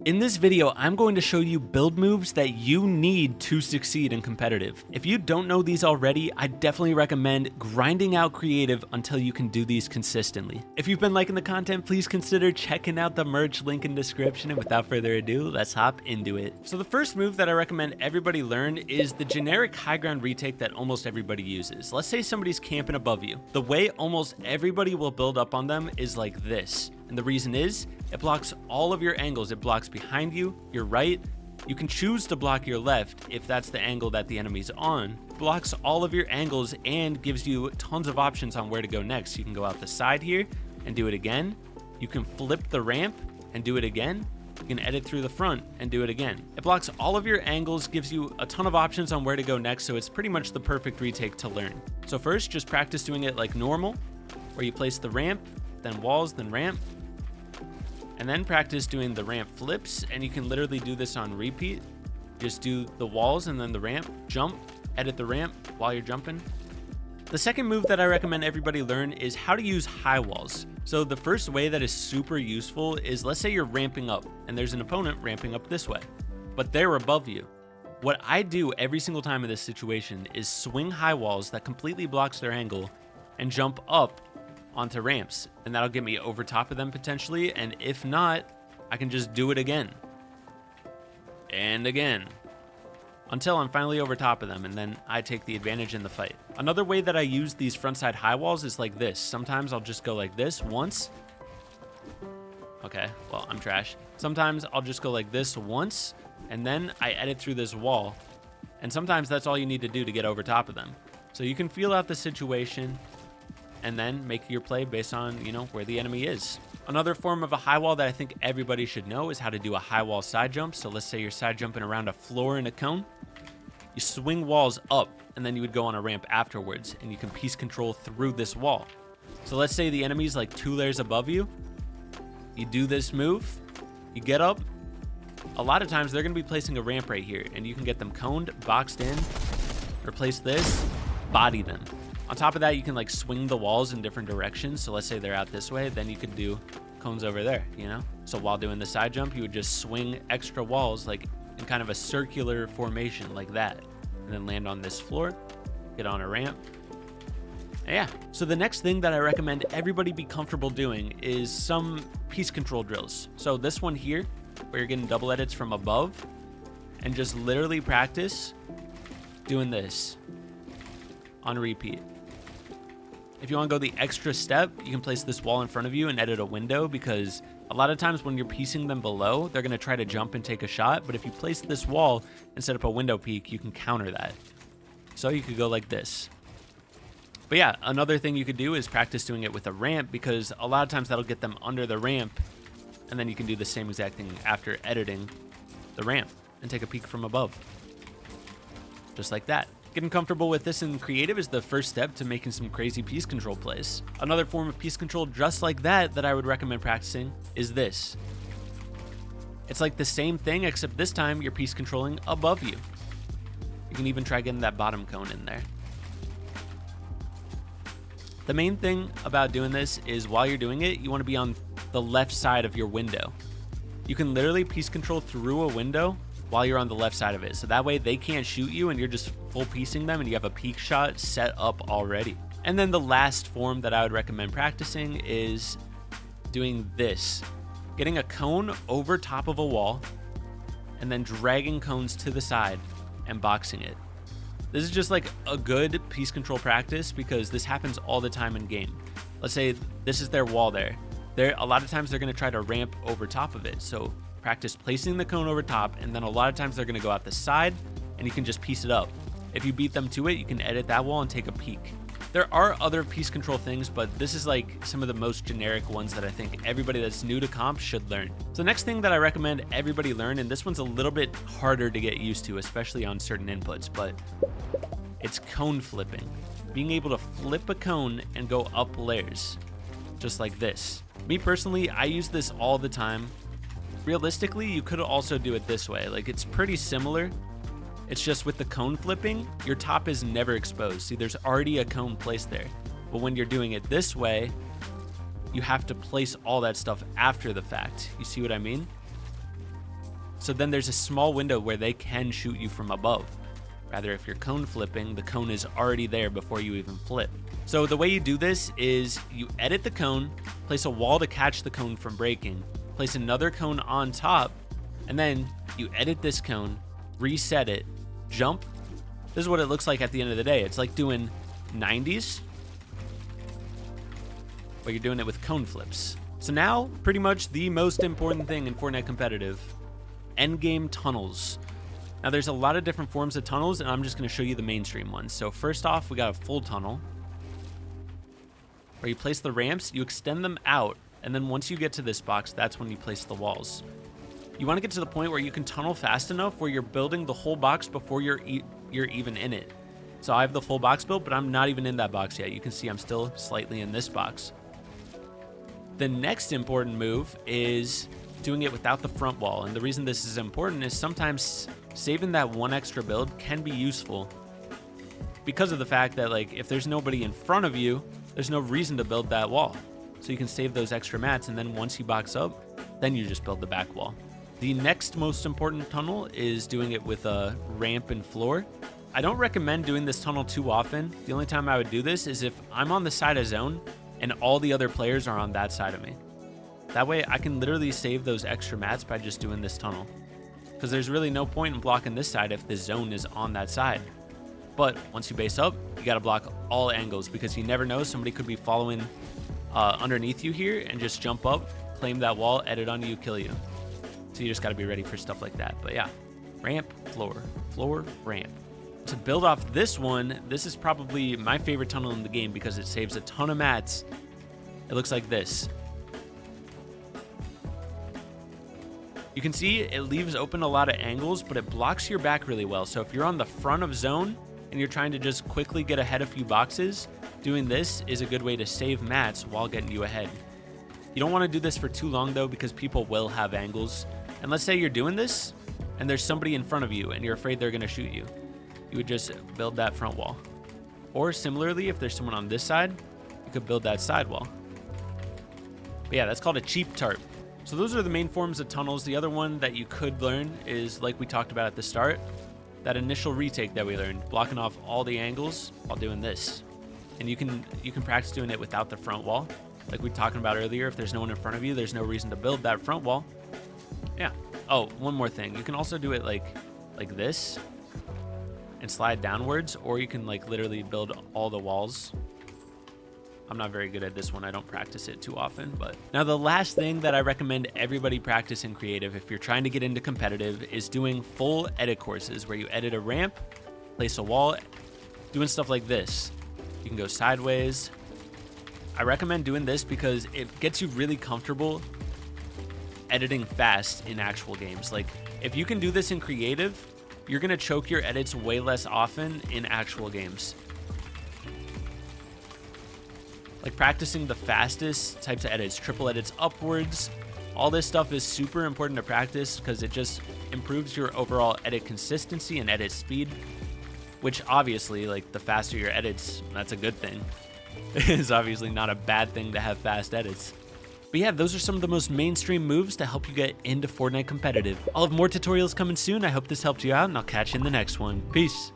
In this video, I'm going to show you build moves that you need to succeed in competitive. If you don't know these already, I definitely recommend grinding out creative until you can do these consistently. If you've been liking the content, please consider checking out the merch link in description, and without further ado, let's hop into it. So the first move that I recommend everybody learn is the generic high ground retake that almost everybody uses. Let's say somebody's camping above you. The way almost everybody will build up on them is like this. And the reason is, it blocks all of your angles. It blocks behind you, your right. You can choose to block your left if that's the angle that the enemy's on. Blocks all of your angles and gives you tons of options on where to go next. You can go out the side here and do it again. You can flip the ramp and do it again. You can edit through the front and do it again. It blocks all of your angles, gives you a ton of options on where to go next, so it's pretty much the perfect retake to learn. So first, just practice doing it like normal, where you place the ramp, then walls, then ramp. And then practice doing the ramp flips, and you can literally do this on repeat. Just do the walls and then the ramp, jump, edit the ramp while you're jumping. The second move that I recommend everybody learn is how to use high walls. So the first way that is super useful is, let's say you're ramping up and there's an opponent ramping up this way, but they're above you. What I do every single time in this situation is swing high walls that completely blocks their angle and jump up onto ramps, and that'll get me over top of them potentially, and if not, I can just do it again and again until I'm finally over top of them, and then I take the advantage in the fight. Another way that I use these frontside high walls is like this. Sometimes I'll just go like this once. Okay, well, I'm trash. Sometimes I'll just go like this once, and then I edit through this wall, and sometimes that's all you need to do to get over top of them. So you can feel out the situation and then make your play based on, where the enemy is. Another form of a high wall that I think everybody should know is how to do a high wall side jump. So let's say you're side jumping around a floor in a cone. You swing walls up, and then you would go on a ramp afterwards, and you can piece control through this wall. So let's say the enemy's like 2 layers above you. You do this move, you get up. A lot of times they're gonna be placing a ramp right here, and you can get them coned, boxed in, replace this, body them. On top of that, you can like swing the walls in different directions. So let's say they're out this way, then you could do cones over there, So while doing the side jump, you would just swing extra walls like in kind of a circular formation like that, and then land on this floor, get on a ramp. And yeah, so the next thing that I recommend everybody be comfortable doing is some piece control drills. So this one here, where you're getting double edits from above, and just literally practice doing this on repeat. If you want to go the extra step, you can place this wall in front of you and edit a window, because a lot of times when you're piecing them below, they're going to try to jump and take a shot. But if you place this wall and set up a window peak, you can counter that. So you could go like this. But yeah, another thing you could do is practice doing it with a ramp, because a lot of times that'll get them under the ramp, and then you can do the same exact thing after editing the ramp and take a peek from above. Just like that. Getting comfortable with this in creative is the first step to making some crazy piece control plays. Another form of piece control just like that I would recommend practicing is this. It's like the same thing, except this time you're piece controlling above you. You can even try getting that bottom cone in there. The main thing about doing this is while you're doing it, you want to be on the left side of your window. You can literally piece control through a window while you're on the left side of it. So that way they can't shoot you and you're just full piecing them and you have a peek shot set up already. And then the last form that I would recommend practicing is doing this. Getting a cone over top of a wall and then dragging cones to the side and boxing it. This is just like a good piece control practice, because this happens all the time in game. Let's say this is their wall there. A lot of times they're gonna try to ramp over top of it. So practice placing the cone over top, and then a lot of times they're going to go out the side, and you can just piece it up. If you beat them to it, you can edit that wall and take a peek. There are other piece control things, but this is like some of the most generic ones that I think everybody that's new to comp should learn. So next thing that I recommend everybody learn, and this one's a little bit harder to get used to, especially on certain inputs, but it's cone flipping. Being able to flip a cone and go up layers, just like this. Me personally, I use this all the time. Realistically, you could also do it this way. Like, it's pretty similar. It's just with the cone flipping, your top is never exposed. See, there's already a cone placed there. But when you're doing it this way, you have to place all that stuff after the fact. You see what I mean? so then there's a small window where they can shoot you from above. Rather, if you're cone flipping, the cone is already there before you even flip. So the way you do this is you edit the cone, place a wall to catch the cone from breaking, place another cone on top, and then you edit this cone, reset it, jump. This is what it looks like at the end of the day. It's like doing 90s, but you're doing it with cone flips. So now, pretty much the most important thing in Fortnite competitive, endgame tunnels. Now there's a lot of different forms of tunnels, and I'm just going to show you the mainstream ones. So first off, we got a full tunnel where you place the ramps, you extend them out, and then once you get to this box, that's when you place the walls. You want to get to the point where you can tunnel fast enough where you're building the whole box before you're even in it. So I have the full box built, but I'm not even in that box yet. You can see I'm still slightly in this box. The next important move is doing it without the front wall, and the reason this is important is sometimes saving that one extra build can be useful because of the fact that, like, if there's nobody in front of you, there's no reason to build that wall. So you can save those extra mats, and then once you box up, then you just build the back wall. The next most important tunnel is doing it with a ramp and floor. I don't recommend doing this tunnel too often. The only time I would do this is if I'm on the side of zone and all the other players are on that side of me. That way I can literally save those extra mats by just doing this tunnel, because there's really no point in blocking this side if the zone is on that side. But once you base up, you got to block all angles, because you never know, somebody could be following underneath you here and just jump up, claim that wall, edit on you, kill you. So you just got to be ready for stuff like that. But yeah, ramp, floor, floor, ramp. To build off this one, this is probably my favorite tunnel in the game because it saves a ton of mats. It looks like this. You can see it leaves open a lot of angles, but it blocks your back really well. So if you're on the front of zone and you're trying to just quickly get ahead a few boxes, doing this is a good way to save mats while getting you ahead. You don't want to do this for too long though, because people will have angles. And let's say you're doing this and there's somebody in front of you and you're afraid they're going to shoot you. You would just build that front wall. Or similarly, if there's someone on this side, you could build that side wall. But yeah, that's called a cheap tarp. So those are the main forms of tunnels. The other one that you could learn is, like we talked about at the start, that initial retake that we learned, blocking off all the angles while doing this. And you can practice doing it without the front wall. Like we were talking about earlier, if there's no one in front of you, there's no reason to build that front wall. Yeah. Oh, one more thing. You can also do it like this and slide downwards, or you can like literally build all the walls. I'm not very good at this one. I don't practice it too often. But now the last thing that I recommend everybody practice in creative if you're trying to get into competitive is doing full edit courses where you edit a ramp, place a wall, doing stuff like this. You can go sideways. I recommend doing this because it gets you really comfortable editing fast in actual games. Like if you can do this in creative, you're gonna choke your edits way less often in actual games. Like practicing the fastest types of edits, triple edits upwards, all this stuff is super important to practice because it just improves your overall edit consistency and edit speed, which obviously, like the faster your edits, that's a good thing. It's obviously not a bad thing to have fast edits. But yeah, those are some of the most mainstream moves to help you get into Fortnite competitive. I'll have more tutorials coming soon. I hope this helped you out, and I'll catch you in the next one. Peace.